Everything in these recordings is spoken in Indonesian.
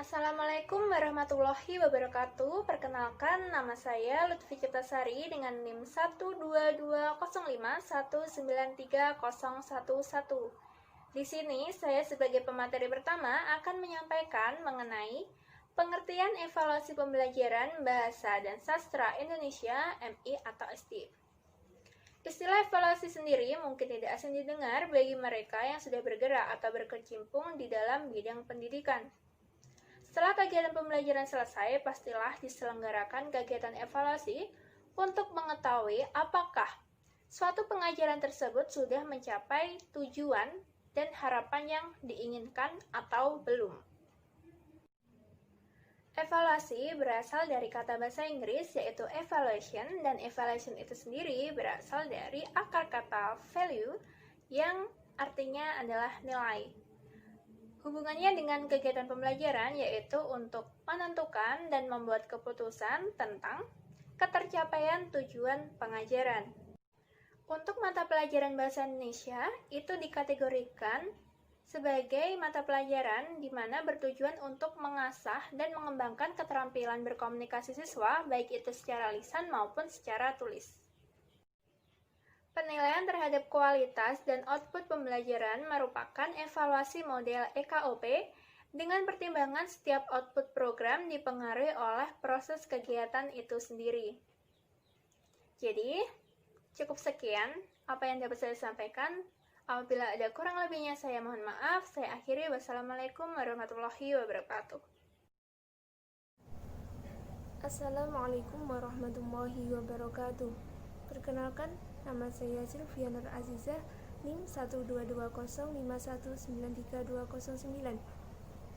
Assalamualaikum warahmatullahi wabarakatuh. Perkenalkan, nama saya Lutfi Ciptasari dengan NIM 1220551930111. Di sini saya sebagai pemateri pertama akan menyampaikan mengenai pengertian evaluasi pembelajaran bahasa dan sastra Indonesia (MI atau SD). Istilah evaluasi sendiri mungkin tidak asing didengar bagi mereka yang sudah bergerak atau berkecimpung di dalam bidang pendidikan. Setelah kegiatan pembelajaran selesai, pastilah diselenggarakan kegiatan evaluasi untuk mengetahui apakah suatu pengajaran tersebut sudah mencapai tujuan dan harapan yang diinginkan atau belum. Evaluasi berasal dari kata bahasa Inggris yaitu evaluation, dan evaluation itu sendiri berasal dari akar kata value yang artinya adalah nilai. Hubungannya dengan kegiatan pembelajaran yaitu untuk menentukan dan membuat keputusan tentang ketercapaian tujuan pengajaran. Untuk mata pelajaran bahasa Indonesia itu dikategorikan sebagai mata pelajaran di mana bertujuan untuk mengasah dan mengembangkan keterampilan berkomunikasi siswa baik itu secara lisan maupun secara tulis. Penilaian terhadap kualitas dan output pembelajaran merupakan evaluasi model EKOP dengan pertimbangan setiap output program dipengaruhi oleh proses kegiatan itu sendiri. Jadi, cukup sekian apa yang dapat saya sampaikan. Apabila ada kurang lebihnya saya mohon maaf. Saya akhiri. Wassalamualaikum warahmatullahi wabarakatuh. Assalamualaikum warahmatullahi wabarakatuh. Perkenalkan, nama saya Sylvia Nur Azizah, NIM 12205193209.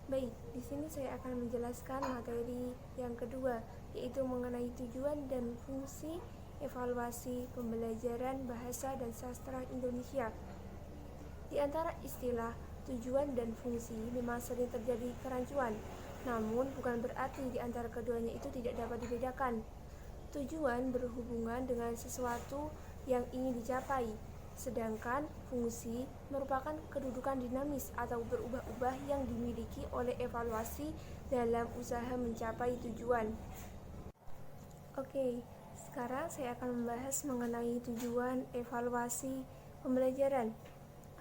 Baik, di sini saya akan menjelaskan materi yang kedua, yaitu mengenai tujuan dan fungsi evaluasi pembelajaran bahasa dan sastra Indonesia. Di antara istilah tujuan dan fungsi memang sering terjadi kerancuan, namun bukan berarti di antara keduanya itu tidak dapat dibedakan. Tujuan berhubungan dengan sesuatu yang ingin dicapai, sedangkan fungsi merupakan kedudukan dinamis atau berubah-ubah yang dimiliki oleh evaluasi dalam usaha mencapai tujuan. Oke, sekarang saya akan membahas mengenai tujuan evaluasi pembelajaran.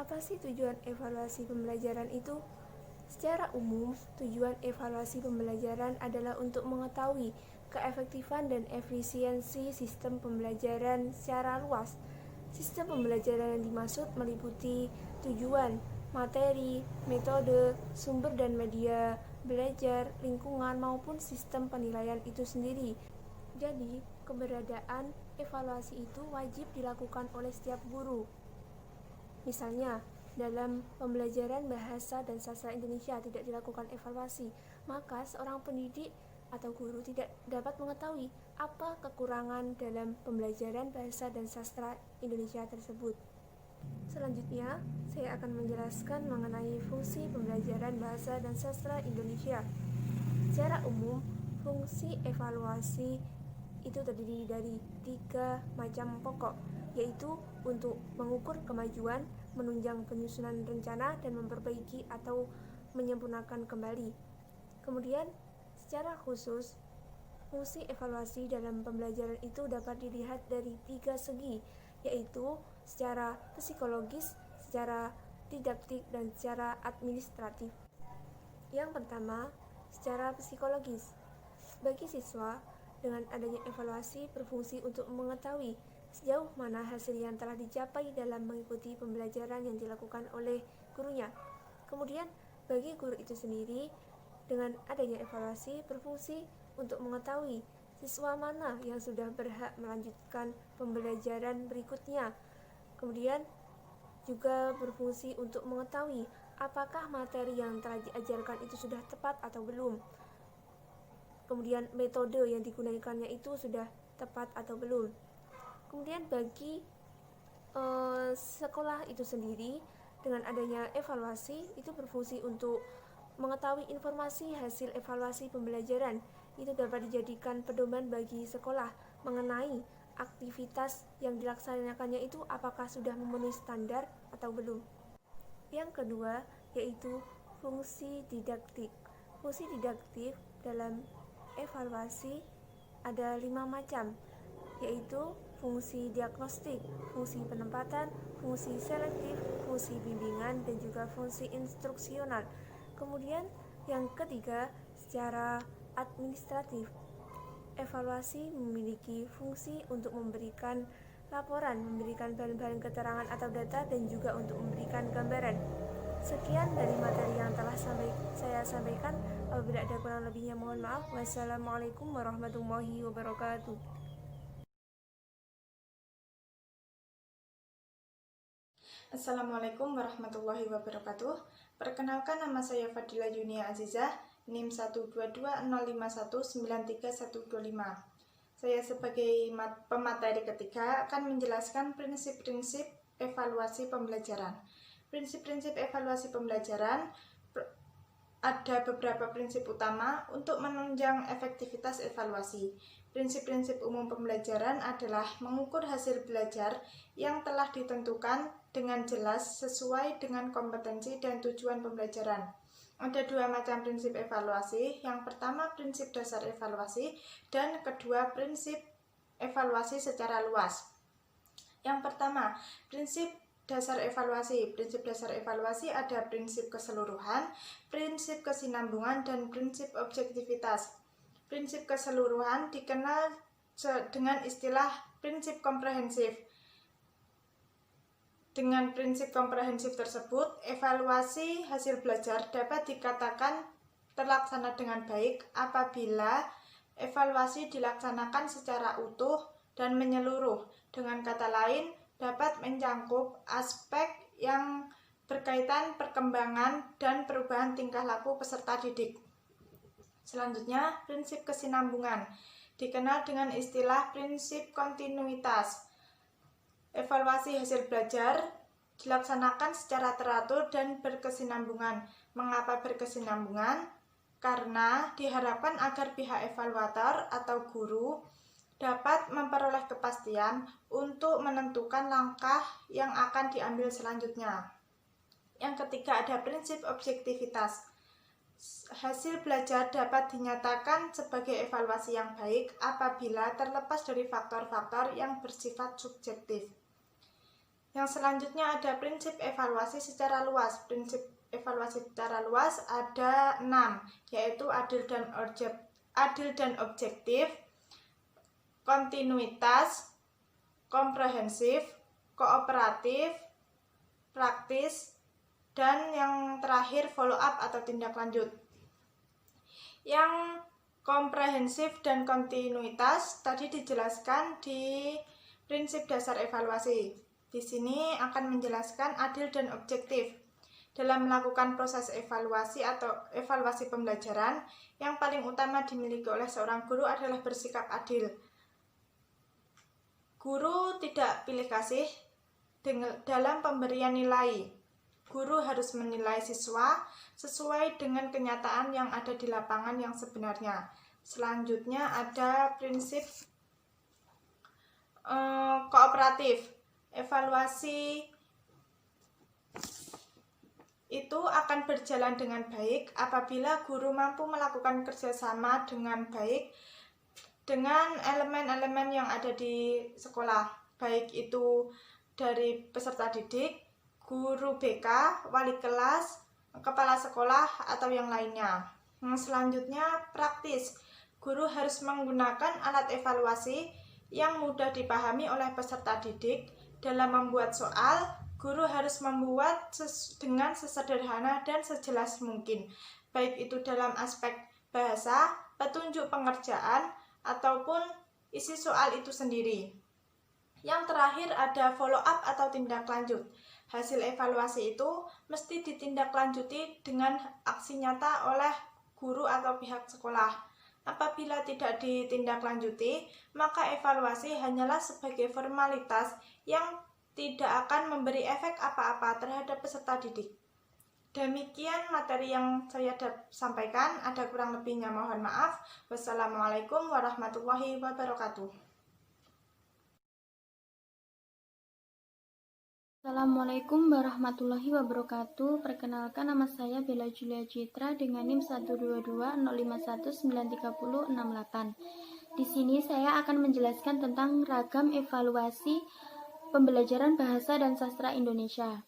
Apa sih tujuan evaluasi pembelajaran itu? Secara umum, tujuan evaluasi pembelajaran adalah untuk mengetahui keefektifan dan efisiensi sistem pembelajaran secara luas. Sistem pembelajaran yang dimaksud meliputi tujuan, materi, metode, sumber dan media belajar, lingkungan, maupun sistem penilaian itu sendiri. Jadi, keberadaan evaluasi itu wajib dilakukan oleh setiap guru. Misalnya, dalam pembelajaran bahasa dan sastra Indonesia tidak dilakukan evaluasi, maka seorang pendidik atau guru tidak dapat mengetahui apa kekurangan dalam pembelajaran bahasa dan sastra Indonesia tersebut. Selanjutnya, saya akan menjelaskan mengenai fungsi pembelajaran bahasa dan sastra Indonesia. Secara umum, fungsi evaluasi itu terdiri dari 3 macam pokok, yaitu untuk mengukur kemajuan, menunjang penyusunan rencana, dan memperbaiki atau menyempurnakan kembali. Kemudian, secara khusus, fungsi evaluasi dalam pembelajaran itu dapat dilihat dari 3 segi, yaitu secara psikologis, secara didaktik, dan secara administratif. Yang pertama, secara psikologis. Bagi siswa, dengan adanya evaluasi berfungsi untuk mengetahui sejauh mana hasil yang telah dicapai dalam mengikuti pembelajaran yang dilakukan oleh gurunya. Kemudian, bagi guru itu sendiri, dengan adanya evaluasi berfungsi untuk mengetahui siswa mana yang sudah berhak melanjutkan pembelajaran berikutnya. Kemudian, juga berfungsi untuk mengetahui apakah materi yang telah diajarkan itu sudah tepat atau belum. Kemudian metode yang digunakannya itu sudah tepat atau belum. Kemudian bagi sekolah itu sendiri, dengan adanya evaluasi itu berfungsi untuk mengetahui informasi hasil evaluasi pembelajaran. Itu dapat dijadikan pedoman bagi sekolah mengenai aktivitas yang dilaksanakannya itu apakah sudah memenuhi standar atau belum. Yang kedua, yaitu fungsi didaktik. Fungsi didaktif dalam evaluasi ada 5 macam, yaitu fungsi diagnostik, fungsi penempatan, fungsi selektif, fungsi bimbingan, dan juga fungsi instruksional. Kemudian yang ketiga, secara administratif. Evaluasi memiliki fungsi untuk memberikan laporan, memberikan bahan-bahan keterangan atau data, dan juga untuk memberikan gambaran. Sekian dari materi yang telah saya sampaikan. Apabila ada kurang lebihnya mohon maaf. Wassalamualaikum warahmatullahi wabarakatuh. Assalamualaikum warahmatullahi wabarakatuh. Perkenalkan, nama saya Fadila Yunia Azizah, NIM 12205193125. Saya sebagai pemateri ketiga akan menjelaskan prinsip-prinsip evaluasi pembelajaran. Prinsip-prinsip evaluasi pembelajaran ada beberapa prinsip utama untuk menunjang efektivitas evaluasi. Prinsip-prinsip umum pembelajaran adalah mengukur hasil belajar yang telah ditentukan dengan jelas sesuai dengan kompetensi dan tujuan pembelajaran. Ada 2 macam prinsip evaluasi. Yang pertama, prinsip dasar evaluasi, dan kedua, prinsip evaluasi secara luas. Yang pertama, prinsip dasar evaluasi. Prinsip dasar evaluasi ada prinsip keseluruhan, prinsip kesinambungan, dan prinsip objektivitas. Prinsip keseluruhan dikenal dengan istilah prinsip komprehensif. Dengan prinsip komprehensif tersebut, evaluasi hasil belajar dapat dikatakan terlaksana dengan baik apabila evaluasi dilaksanakan secara utuh dan menyeluruh. Dengan kata lain, dapat mencakup aspek yang berkaitan perkembangan dan perubahan tingkah laku peserta didik. Selanjutnya, prinsip kesinambungan dikenal dengan istilah prinsip kontinuitas. Evaluasi hasil belajar dilaksanakan secara teratur dan berkesinambungan. Mengapa berkesinambungan? Karena diharapkan agar pihak evaluator atau guru dapat memperoleh kepastian untuk menentukan langkah yang akan diambil selanjutnya. Yang ketiga, ada prinsip objektivitas. Hasil belajar dapat dinyatakan sebagai evaluasi yang baik apabila terlepas dari faktor-faktor yang bersifat subjektif. Yang selanjutnya ada prinsip evaluasi secara luas. Prinsip evaluasi secara luas ada 6, yaitu adil dan objektif, kontinuitas, komprehensif, kooperatif, praktis, dan yang terakhir follow up atau tindak lanjut. Yang komprehensif dan kontinuitas tadi dijelaskan di prinsip dasar evaluasi. Di sini akan menjelaskan adil dan objektif. Dalam melakukan proses evaluasi atau evaluasi pembelajaran, yang paling utama dimiliki oleh seorang guru adalah bersikap adil. Guru tidak pilih kasih dalam pemberian nilai. Guru harus menilai siswa sesuai dengan kenyataan yang ada di lapangan yang sebenarnya. Selanjutnya ada prinsip kooperatif. Evaluasi itu akan berjalan dengan baik apabila guru mampu melakukan kerjasama dengan baik dengan elemen-elemen yang ada di sekolah, baik itu dari peserta didik, guru BK, wali kelas, kepala sekolah, atau yang lainnya. Selanjutnya, praktis. Guru harus menggunakan alat evaluasi yang mudah dipahami oleh peserta didik. Dalam membuat soal, guru harus membuat dengan sesederhana dan sejelas mungkin, baik itu dalam aspek bahasa, petunjuk pengerjaan, ataupun isi soal itu sendiri. Yang terakhir ada follow up atau tindak lanjut. Hasil evaluasi itu mesti ditindaklanjuti dengan aksi nyata oleh guru atau pihak sekolah. Apabila tidak ditindaklanjuti, maka evaluasi hanyalah sebagai formalitas yang tidak akan memberi efek apa-apa terhadap peserta didik. Demikian materi yang saya sampaikan, ada kurang lebihnya mohon maaf. Wassalamualaikum warahmatullahi wabarakatuh. Assalamualaikum warahmatullahi wabarakatuh. Perkenalkan, nama saya Bella Julia Citra dengan NIM 12205193068. Di sini saya akan menjelaskan tentang ragam evaluasi pembelajaran bahasa dan sastra Indonesia.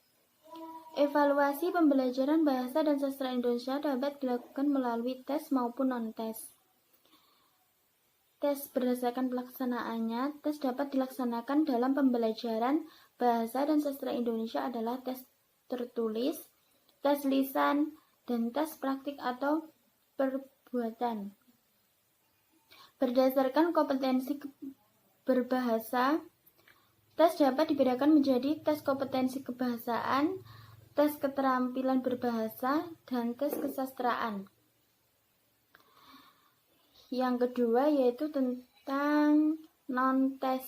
Evaluasi pembelajaran bahasa dan sastra Indonesia dapat dilakukan melalui tes maupun non-tes. Tes berdasarkan pelaksanaannya, tes dapat dilaksanakan dalam pembelajaran bahasa dan sastra Indonesia adalah tes tertulis, tes lisan, dan tes praktik atau perbuatan. Berdasarkan kompetensi berbahasa, tes dapat dibedakan menjadi tes kompetensi kebahasaan, tes keterampilan berbahasa, dan tes kesastraan. Yang kedua yaitu tentang non-tes.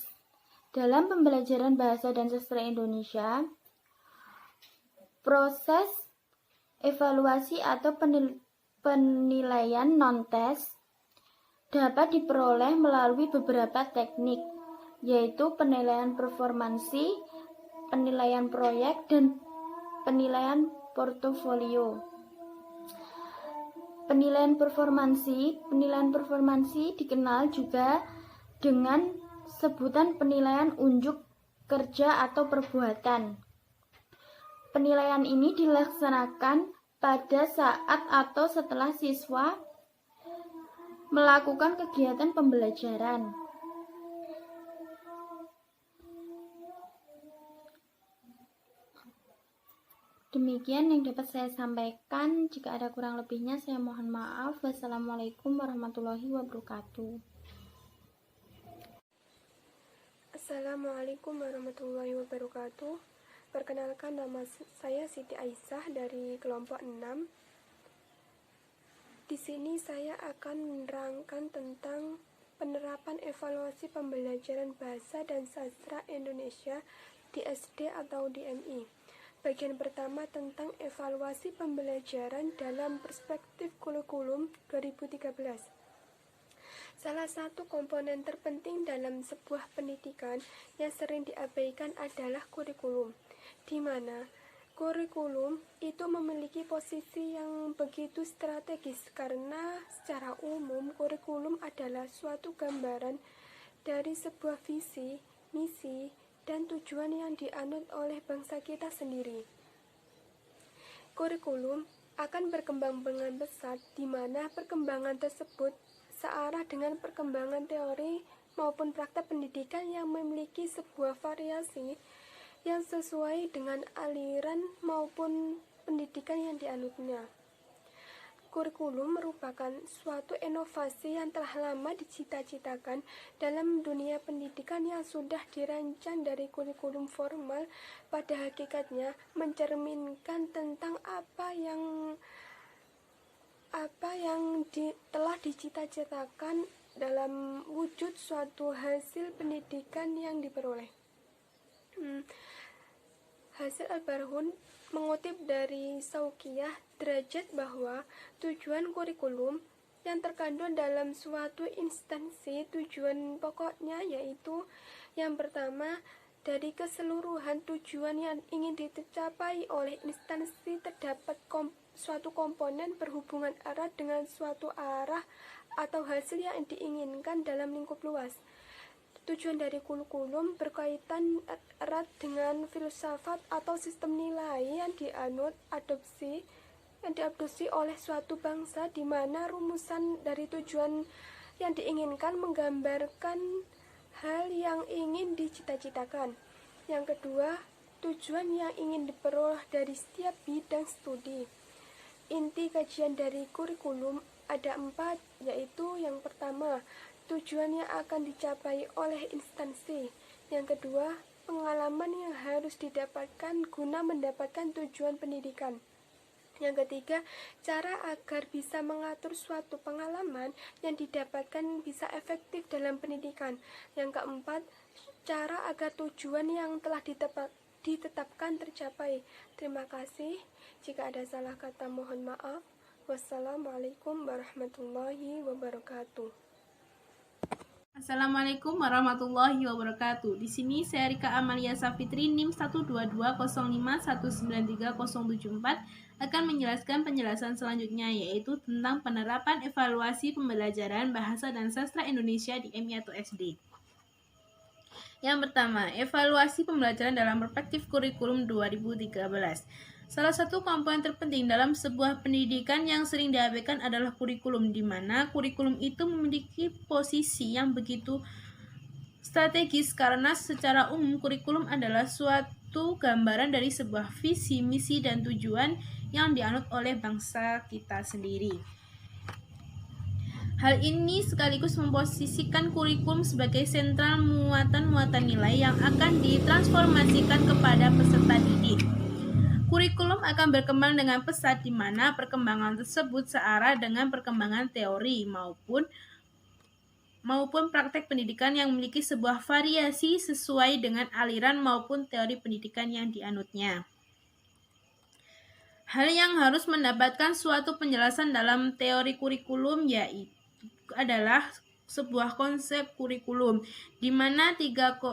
Dalam pembelajaran bahasa dan sastra Indonesia, proses evaluasi atau penilaian non-tes dapat diperoleh melalui beberapa teknik, yaitu penilaian performansi, penilaian proyek, dan penilaian portofolio. Penilaian performansi dikenal juga dengan sebutan penilaian unjuk kerja atau perbuatan. Penilaian ini dilaksanakan pada saat atau setelah siswa melakukan kegiatan pembelajaran. Demikian yang dapat saya sampaikan. Jika ada kurang lebihnya, saya mohon maaf. Wassalamualaikum warahmatullahi wabarakatuh. Assalamualaikum warahmatullahi wabarakatuh. Perkenalkan, nama saya Siti Aisyah dari kelompok 6. Di sini saya akan menerangkan tentang penerapan evaluasi pembelajaran bahasa dan sastra Indonesia di SD atau di MI. Bagian pertama tentang evaluasi pembelajaran dalam perspektif kurikulum 2013. Salah satu komponen terpenting dalam sebuah pendidikan yang sering diabaikan adalah kurikulum, di mana kurikulum itu memiliki posisi yang begitu strategis karena secara umum kurikulum adalah suatu gambaran dari sebuah visi, misi, dan tujuan yang dianut oleh bangsa kita sendiri. Kurikulum akan berkembang dengan pesat, di mana perkembangan tersebut searah dengan perkembangan teori maupun praktek pendidikan yang memiliki sebuah variasi yang sesuai dengan aliran maupun pendidikan yang dianutnya. Kurikulum merupakan suatu inovasi yang telah lama dicita-citakan dalam dunia pendidikan yang sudah dirancang dari kurikulum formal, pada hakikatnya mencerminkan tentang apa yang telah dicita-citakan dalam wujud suatu hasil pendidikan yang diperoleh. Hasil Al-Barhun mengutip dari Saukiyah Derajat bahwa tujuan kurikulum yang terkandung dalam suatu instansi, tujuan pokoknya yaitu yang pertama, dari keseluruhan tujuan yang ingin dicapai oleh instansi terdapat suatu komponen berhubungan erat dengan suatu arah atau hasil yang diinginkan dalam lingkup luas. Tujuan dari kurikulum berkaitan erat dengan filsafat atau sistem nilai yang diadopsi oleh suatu bangsa, di mana rumusan dari tujuan yang diinginkan menggambarkan hal yang ingin dicita-citakan. Yang kedua, tujuan yang ingin diperoleh dari setiap bidang studi. Inti kajian dari kurikulum ada 4, yaitu yang pertama, tujuan yang akan dicapai oleh instansi. Yang kedua, pengalaman yang harus didapatkan guna mendapatkan tujuan pendidikan. Yang ketiga, cara agar bisa mengatur suatu pengalaman yang didapatkan bisa efektif dalam pendidikan. Yang keempat, cara agar tujuan yang telah ditetapkan tercapai. Terima kasih. Jika ada salah kata, mohon maaf. Wassalamualaikum warahmatullahi wabarakatuh. Assalamualaikum warahmatullahi wabarakatuh. Di sini saya Rika Amalia Safitri NIM 12205193074 akan menjelaskan penjelasan selanjutnya, yaitu tentang penerapan evaluasi pembelajaran bahasa dan sastra Indonesia di MI atau SD. Yang pertama, evaluasi pembelajaran dalam perspektif kurikulum 2013. Salah satu komponen terpenting dalam sebuah pendidikan yang sering diabaikan adalah kurikulum, di mana kurikulum itu memiliki posisi yang begitu strategis karena secara umum kurikulum adalah suatu gambaran dari sebuah visi, misi, dan tujuan yang dianut oleh bangsa kita sendiri. Hal ini sekaligus memposisikan kurikulum sebagai sentral muatan-muatan nilai yang akan ditransformasikan kepada peserta didik. Kurikulum akan berkembang dengan pesat, di mana perkembangan tersebut searah dengan perkembangan teori maupun praktek pendidikan yang memiliki sebuah variasi sesuai dengan aliran maupun teori pendidikan yang dianutnya. Hal yang harus mendapatkan suatu penjelasan dalam teori kurikulum yaitu adalah sebuah konsep kurikulum, di mana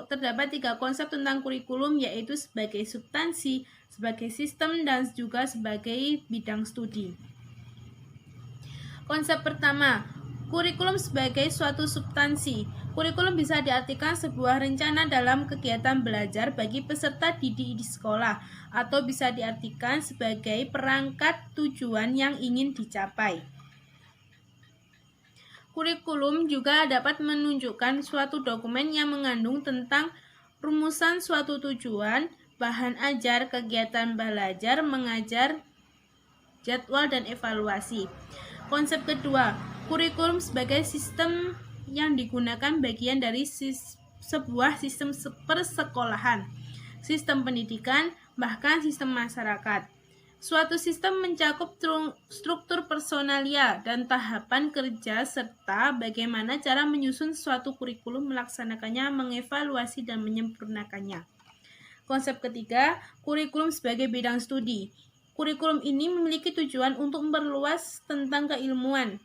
terdapat tiga konsep tentang kurikulum, yaitu sebagai substansi, sebagai sistem, dan juga sebagai bidang studi. Konsep pertama, kurikulum sebagai suatu substansi. Kurikulum bisa diartikan sebuah rencana dalam kegiatan belajar bagi peserta didik di sekolah, atau bisa diartikan sebagai perangkat tujuan yang ingin dicapai. Kurikulum juga dapat menunjukkan suatu dokumen yang mengandung tentang rumusan suatu tujuan, bahan ajar, kegiatan belajar, mengajar, jadwal, dan evaluasi. Konsep kedua, kurikulum sebagai sistem yang digunakan bagian dari sebuah sistem persekolahan, sistem pendidikan, bahkan sistem masyarakat. Suatu sistem mencakup struktur personalia dan tahapan kerja serta bagaimana cara menyusun suatu kurikulum, melaksanakannya, mengevaluasi, dan menyempurnakannya. Konsep ketiga, kurikulum sebagai bidang studi. Kurikulum ini memiliki tujuan untuk memperluas tentang keilmuan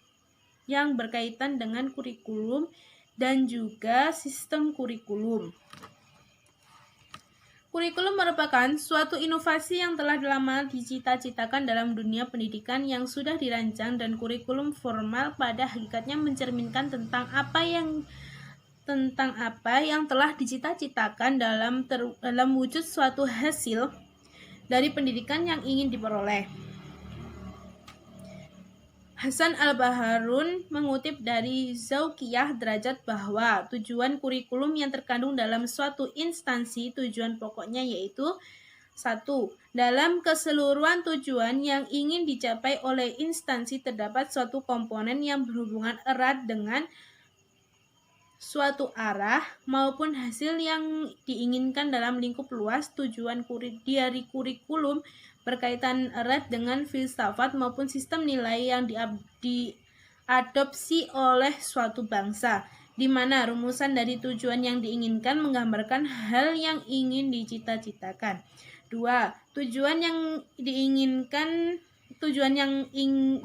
yang berkaitan dengan kurikulum dan juga sistem kurikulum. Kurikulum merupakan suatu inovasi yang telah lama dicita-citakan dalam dunia pendidikan yang sudah dirancang, dan kurikulum formal pada hakikatnya mencerminkan tentang apa yang telah dicita-citakan dalam wujud suatu hasil dari pendidikan yang ingin diperoleh. Hasan Al-Baharun mengutip dari Zauqiyah Derajat bahwa tujuan kurikulum yang terkandung dalam suatu instansi, tujuan pokoknya yaitu 1. Dalam keseluruhan tujuan yang ingin dicapai oleh instansi terdapat suatu komponen yang berhubungan erat dengan suatu arah maupun hasil yang diinginkan dalam lingkup luas. Tujuan dari kurikulum berkaitan erat dengan filsafat maupun sistem nilai yang diadopsi oleh suatu bangsa, di mana rumusan dari tujuan yang diinginkan menggambarkan hal yang ingin dicita-citakan. 2. Tujuan yang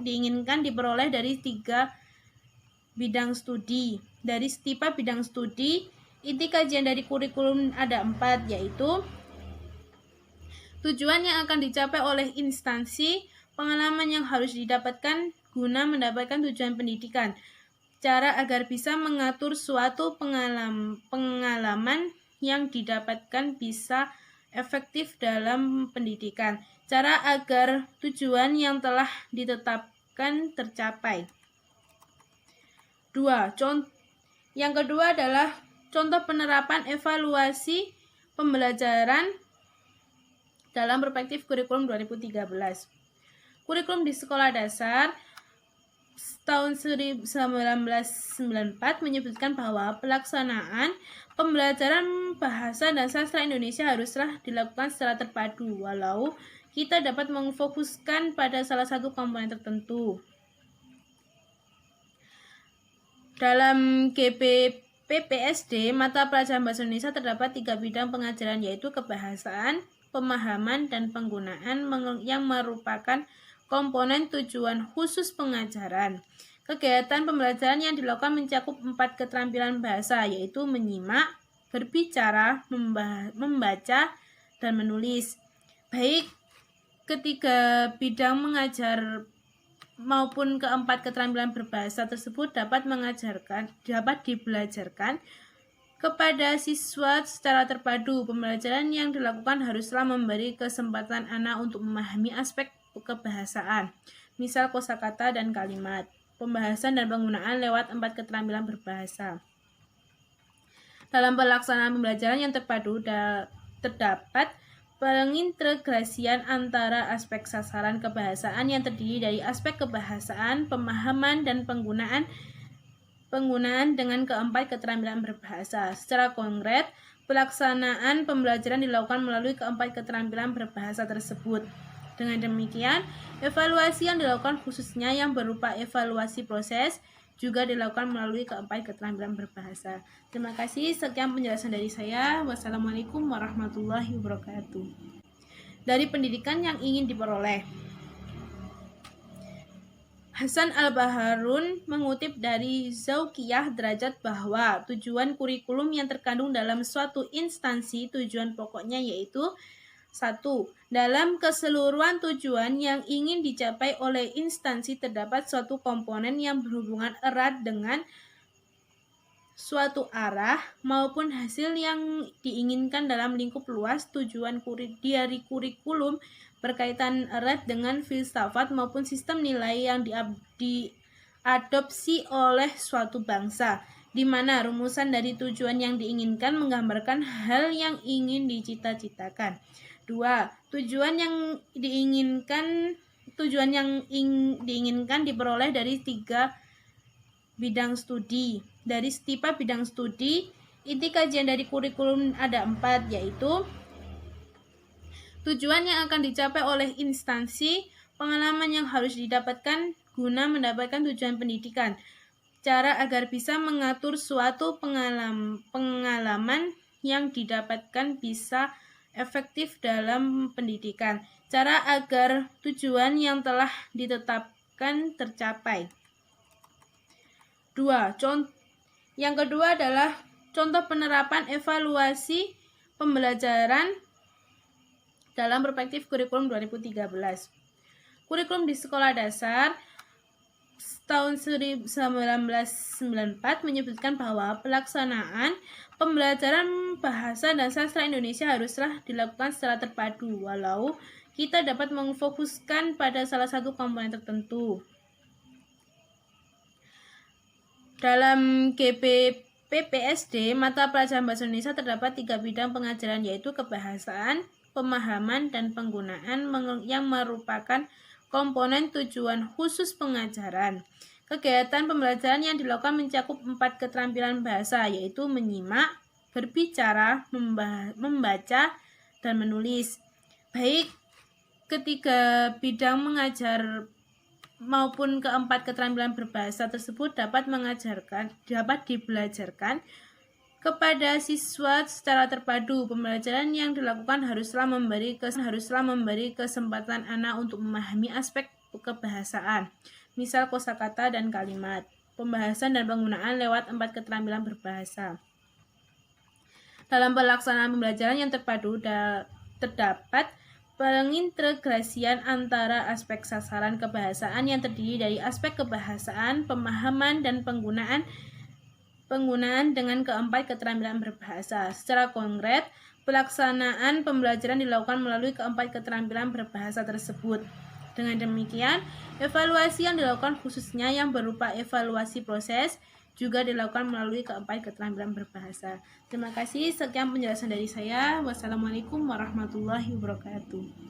diinginkan diperoleh dari 3 bidang studi. Dari tipe bidang studi, inti kajian dari kurikulum ada 4, yaitu tujuan yang akan dicapai oleh instansi, pengalaman yang harus didapatkan guna mendapatkan tujuan pendidikan, cara agar bisa mengatur suatu pengalaman yang didapatkan bisa efektif dalam pendidikan, cara agar tujuan yang telah ditetapkan tercapai. 2. Yang kedua adalah contoh penerapan evaluasi pembelajaran dalam perspektif kurikulum 2013. Kurikulum di sekolah dasar tahun 1994 menyebutkan bahwa pelaksanaan pembelajaran bahasa dan sastra Indonesia haruslah dilakukan secara terpadu, walau kita dapat memfokuskan pada salah satu komponen tertentu. Dalam GPPPSD, mata pelajaran bahasa Indonesia terdapat 3 bidang pengajaran, yaitu kebahasaan, pemahaman, dan penggunaan yang merupakan komponen tujuan khusus pengajaran. Kegiatan pembelajaran yang dilakukan mencakup 4 keterampilan bahasa, yaitu menyimak, berbicara, membaca, dan menulis. Baik ketiga bidang mengajar maupun keempat keterampilan berbahasa tersebut dapat dibelajarkan kepada siswa secara terpadu. Pembelajaran yang dilakukan haruslah memberi kesempatan anak untuk memahami aspek kebahasaan, misal kosakata dan kalimat, pembahasan dan penggunaan lewat 4 keterampilan berbahasa. Dalam pelaksanaan pembelajaran yang terpadu terdapat pengintegrasian antara aspek sasaran kebahasaan yang terdiri dari aspek kebahasaan, pemahaman, dan penggunaan dengan keempat keterampilan berbahasa. Secara konkret, pelaksanaan pembelajaran dilakukan melalui keempat keterampilan berbahasa tersebut. Dengan demikian, evaluasi yang dilakukan khususnya yang berupa evaluasi proses juga dilakukan melalui keempat keterampilan berbahasa. Terima kasih, sekian penjelasan dari saya. Wassalamualaikum warahmatullahi wabarakatuh. Dari pendidikan yang ingin diperoleh. Hasan Al-Baharun mengutip dari Zauqiyah Derajat bahwa tujuan kurikulum yang terkandung dalam suatu instansi tujuan pokoknya yaitu 1. Dalam keseluruhan tujuan yang ingin dicapai oleh instansi terdapat suatu komponen yang berhubungan erat dengan suatu arah maupun hasil yang diinginkan dalam lingkup luas. Tujuan dari kurikulum berkaitan erat dengan filsafat maupun sistem nilai yang diadopsi oleh suatu bangsa, di mana rumusan dari tujuan yang diinginkan menggambarkan hal yang ingin dicita-citakan. 2. Tujuan yang diinginkan diperoleh dari 3 bidang studi. Dari setiap bidang studi, inti kajian dari kurikulum ada 4, yaitu tujuan yang akan dicapai oleh instansi, pengalaman yang harus didapatkan guna mendapatkan tujuan pendidikan, cara agar bisa mengatur suatu pengalaman yang didapatkan bisa efektif dalam pendidikan, cara agar tujuan yang telah ditetapkan tercapai. 2. Yang kedua adalah contoh penerapan evaluasi pembelajaran dalam perspektif kurikulum 2013. Kurikulum di sekolah dasar tahun 1994 menyebutkan bahwa pelaksanaan pembelajaran bahasa dan sastra Indonesia haruslah dilakukan secara terpadu, walau kita dapat memfokuskan pada salah satu komponen tertentu. Dalam GPPPSD, mata pelajaran Bahasa Indonesia terdapat 3 bidang pengajaran, yaitu kebahasaan, pemahaman, dan penggunaan yang merupakan komponen tujuan khusus pengajaran. Kegiatan pembelajaran yang dilakukan mencakup 4 keterampilan bahasa, yaitu menyimak, berbicara, membaca, dan menulis. Baik ketiga bidang mengajar maupun keempat keterampilan berbahasa tersebut dapat dibelajarkan kepada siswa secara terpadu. Pembelajaran yang dilakukan haruslah memberi kesempatan anak untuk memahami aspek kebahasaan, misal kosakata dan kalimat, pembahasan dan penggunaan lewat 4 keterampilan berbahasa. Dalam pelaksanaan pembelajaran yang terpadu terdapat pengintegrasian antara aspek sasaran kebahasaan yang terdiri dari aspek kebahasaan, pemahaman, dan penggunaan dengan keempat keterampilan berbahasa. Secara konkret, pelaksanaan pembelajaran dilakukan melalui keempat keterampilan berbahasa tersebut. Dengan demikian, evaluasi yang dilakukan khususnya yang berupa evaluasi proses juga dilakukan melalui keempat keterampilan berbahasa. Terima kasih, sekian penjelasan dari saya. Wassalamualaikum warahmatullahi wabarakatuh.